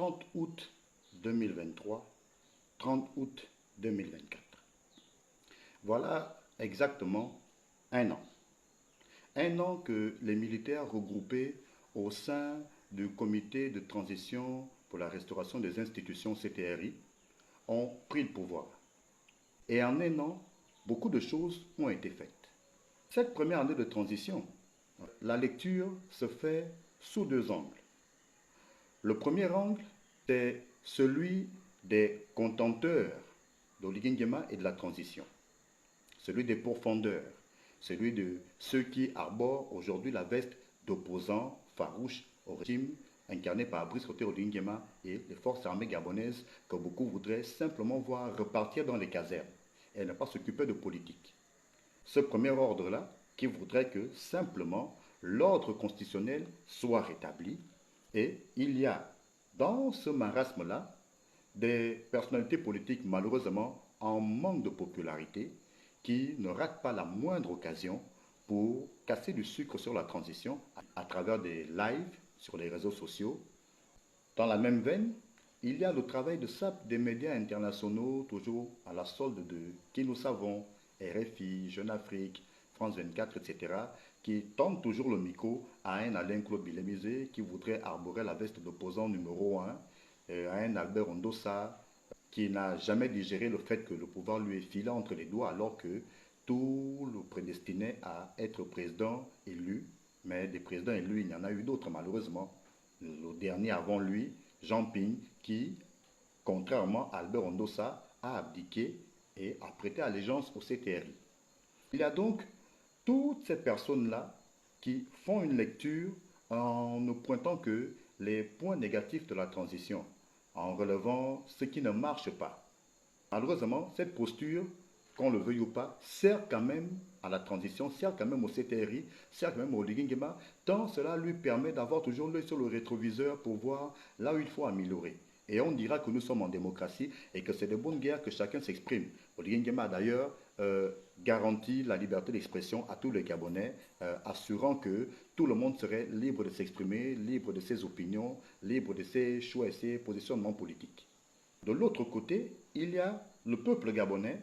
30 août 2023, 30 août 2024. Voilà exactement un an. Un an que les militaires regroupés au sein du comité de transition pour la restauration des institutions CTRI ont pris le pouvoir. Et en un an, beaucoup de choses ont été faites. Cette première année de transition, la lecture se fait sous deux angles. Le premier angle, c'est celui des contenteurs d'Oligingema et de la transition, celui des pourfendeurs, celui de ceux qui arborent aujourd'hui la veste d'opposants farouches au régime incarné par Brice Oligui Nguema et les forces armées gabonaises que beaucoup voudraient simplement voir repartir dans les casernes et ne pas s'occuper de politique. Ce premier ordre-là, qui voudrait que simplement l'ordre constitutionnel soit rétabli, et il y a dans ce marasme-là des personnalités politiques malheureusement en manque de popularité qui ne ratent pas la moindre occasion pour casser du sucre sur la transition à travers des lives sur les réseaux sociaux. Dans la même veine, il y a le travail de sape des médias internationaux, toujours à la solde de qui nous savons, RFI, Jeune Afrique, France 24, etc., qui tendent toujours le micro à un Alain-Claude Bilémisé qui voudrait arborer la veste d'opposant numéro 1, à un Albert Ondossa qui n'a jamais digéré le fait que le pouvoir lui est filé entre les doigts alors que tout le prédestinait à être président élu. Mais des présidents élus, il y en a eu d'autres malheureusement. Le dernier avant lui, Jean Ping, qui, contrairement à Albert Ondossa, a abdiqué et a prêté allégeance au CTRI. Il y a donc toutes ces personnes-là qui font une lecture en ne pointant que les points négatifs de la transition, en relevant ce qui ne marche pas. Malheureusement, cette posture, qu'on le veuille ou pas, sert quand même à la transition, sert quand même au CTRI, sert quand même au Oligui Nguema, tant cela lui permet d'avoir toujours l'œil sur le rétroviseur pour voir là où il faut améliorer. Et on dira que nous sommes en démocratie et que c'est de bonne guerre que chacun s'exprime. Oligui Nguema a d'ailleurs garanti la liberté d'expression à tous les Gabonais, assurant que tout le monde serait libre de s'exprimer, libre de ses opinions, libre de ses choix et ses positionnements politiques. De l'autre côté, il y a le peuple gabonais,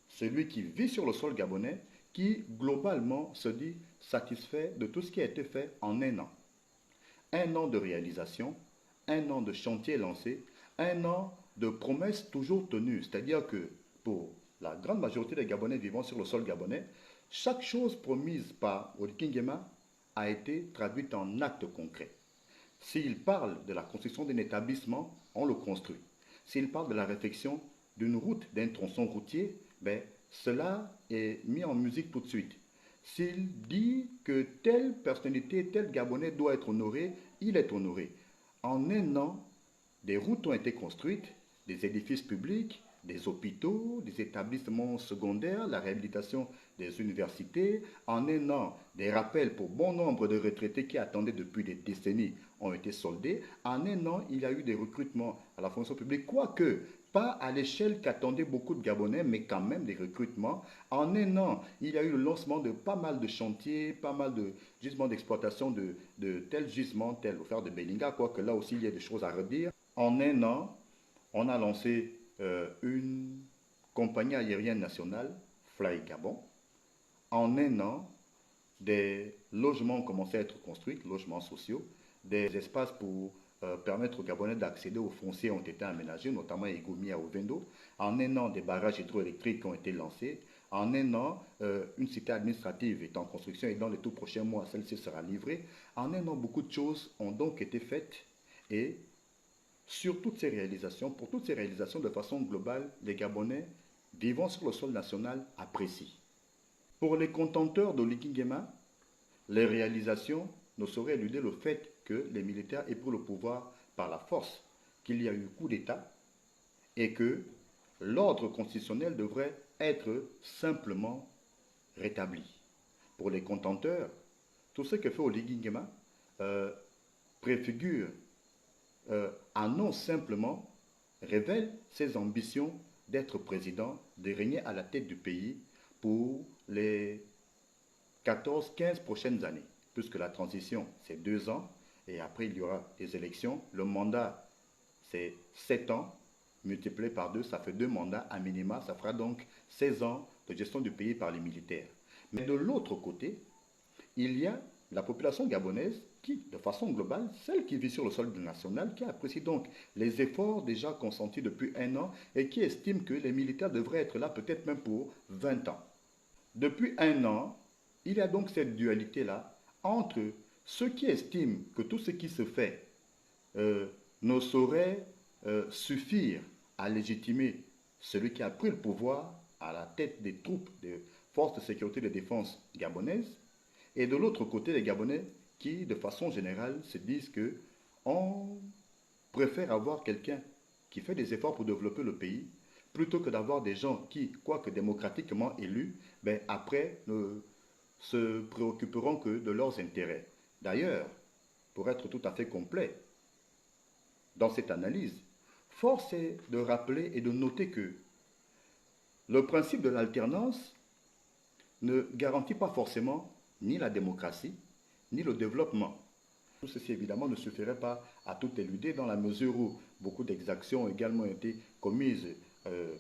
celui qui vit sur le sol gabonais, qui globalement se dit satisfait de tout ce qui a été fait en un an. Un an de réalisation, un an de chantier lancé, un an de promesses toujours tenues. C'est-à-dire que pour la grande majorité des Gabonais vivant sur le sol gabonais, chaque chose promise par Oligui Nguema a été traduite en actes concrets. S'il parle de la construction d'un établissement, on le construit. S'il parle de la réfection d'une route, d'un tronçon routier, ben, cela est mis en musique tout de suite. S'il dit que telle personnalité, tel Gabonais doit être honoré, il est honoré. En un an, des routes ont été construites, des édifices publics, des hôpitaux, des établissements secondaires, la réhabilitation des universités. En un an, des rappels pour bon nombre de retraités qui attendaient depuis des décennies ont été soldés. En un an, il y a eu des recrutements à la fonction publique, quoique pas à l'échelle qu'attendaient beaucoup de Gabonais, mais quand même des recrutements. En un an, il y a eu le lancement de pas mal de chantiers, pas mal de gisements d'exploitation de tels gisements, tels l'affaire de Belinga, quoique là aussi il y a des choses à redire. En un an, on a lancé une compagnie aérienne nationale, Fly Gabon. En un an, des logements ont commencé à être construits, logements sociaux, des espaces pour permettre aux Gabonais d'accéder aux fonciers ont été aménagés, notamment à Igoumi et à Ovendo. En un an, des barrages hydroélectriques ont été lancés. En un an, une cité administrative est en construction et dans les tout prochains mois, celle-ci sera livrée. En un an, beaucoup de choses ont donc été faites et sur toutes ces réalisations, pour toutes ces réalisations de façon globale, les Gabonais vivant sur le sol national apprécient. Pour les contenteurs d'Oligui Nguema, les réalisations ne sauraient éluder le fait que les militaires aient pris le pouvoir par la force, qu'il y a eu coup d'État et que l'ordre constitutionnel devrait être simplement rétabli. Pour les contenteurs, tout ce que fait Oligui Nguema préfigure, annonce simplement, révèle ses ambitions d'être président, de régner à la tête du pays pour les 14-15 prochaines années, puisque la transition, c'est 2 ans, et après il y aura des élections. Le mandat c'est 7 ans, multiplié par 2, ça fait 2 mandats à minima, ça fera donc 16 ans de gestion du pays par les militaires. Mais de l'autre côté, il y a la population gabonaise qui, de façon globale, celle qui vit sur le sol national, qui apprécie donc les efforts déjà consentis depuis 1 an et qui estime que les militaires devraient être là peut-être même pour 20 ans. Depuis 1 an, il y a donc cette dualité-là entre ceux qui estiment que tout ce qui se fait euh, ne saurait suffire à légitimer celui qui a pris le pouvoir à la tête des troupes de forces de sécurité et de défense gabonaises, et de l'autre côté les Gabonais qui, de façon générale, se disent que on préfère avoir quelqu'un qui fait des efforts pour développer le pays plutôt que d'avoir des gens qui, quoique démocratiquement élus, ben après ne se préoccuperont que de leurs intérêts. D'ailleurs, pour être tout à fait complet dans cette analyse, force est de rappeler et de noter que le principe de l'alternance ne garantit pas forcément ni la démocratie, ni le développement. Tout ceci, évidemment, ne suffirait pas à tout éluder dans la mesure où beaucoup d'exactions ont également été commises euh,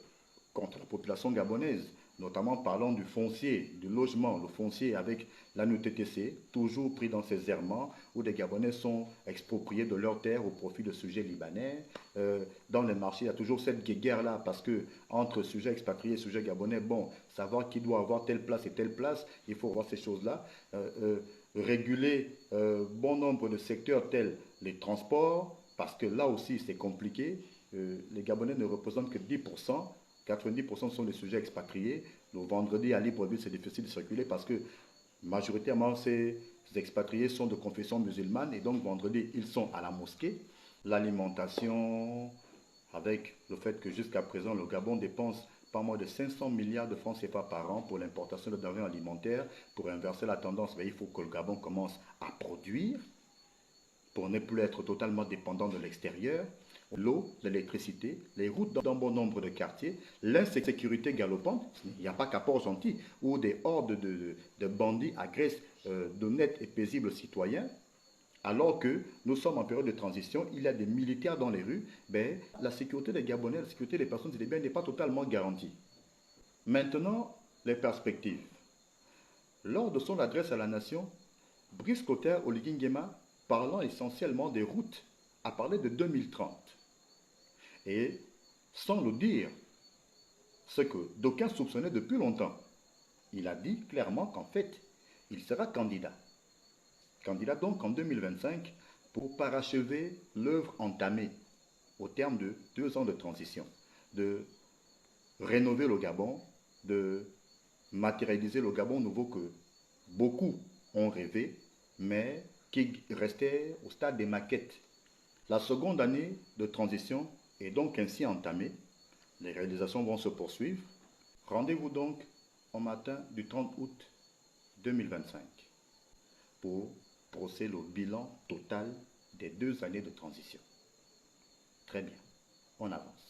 contre la population gabonaise, notamment parlant du foncier, du logement, le foncier avec l'ANUTTC, toujours pris dans ses errements, où des Gabonais sont expropriés de leurs terres au profit de sujets libanais. Dans les marchés, il y a toujours cette guerre-là, parce que entre sujets expatriés et sujets gabonais, bon, savoir qui doit avoir telle place et telle place, il faut voir ces choses-là. Réguler bon nombre de secteurs tels les transports, parce que là aussi c'est compliqué. Les Gabonais ne représentent que 10%, 90% sont des sujets expatriés. Le vendredi à Libreville, c'est difficile de circuler parce que majoritairement ces expatriés sont de confession musulmane et donc vendredi ils sont à la mosquée. L'alimentation, avec le fait que jusqu'à présent le Gabon dépense pas moins de 500 milliards de francs CFA par an pour l'importation de denrées alimentaires. Pour inverser la tendance, il faut que le Gabon commence à produire pour ne plus être totalement dépendant de l'extérieur. L'eau, l'électricité, les routes dans bon nombre de quartiers, l'insécurité galopante. Il n'y a pas qu'à Port-Gentil où des hordes de bandits agressent d'honnêtes et paisibles citoyens. Alors que nous sommes en période de transition, il y a des militaires dans les rues, ben, la sécurité des Gabonais, la sécurité des personnes et des biens n'est pas totalement garantie. Maintenant, les perspectives. Lors de son adresse à la nation, Brice Cotter Oligui Nguema, parlant essentiellement des routes, a parlé de 2030. Et sans le dire, ce que d'aucuns soupçonnaient depuis longtemps, il a dit clairement qu'en fait, il sera candidat. Candidat donc en 2025 pour parachever l'œuvre entamée au terme de 2 ans de transition, de rénover le Gabon, de matérialiser le Gabon nouveau que beaucoup ont rêvé, mais qui restait au stade des maquettes. La seconde année de transition est donc ainsi entamée. Les réalisations vont se poursuivre. Rendez-vous donc au matin du 30 août 2025 pour brosser le bilan total des 2 années de transition. Très bien, on avance.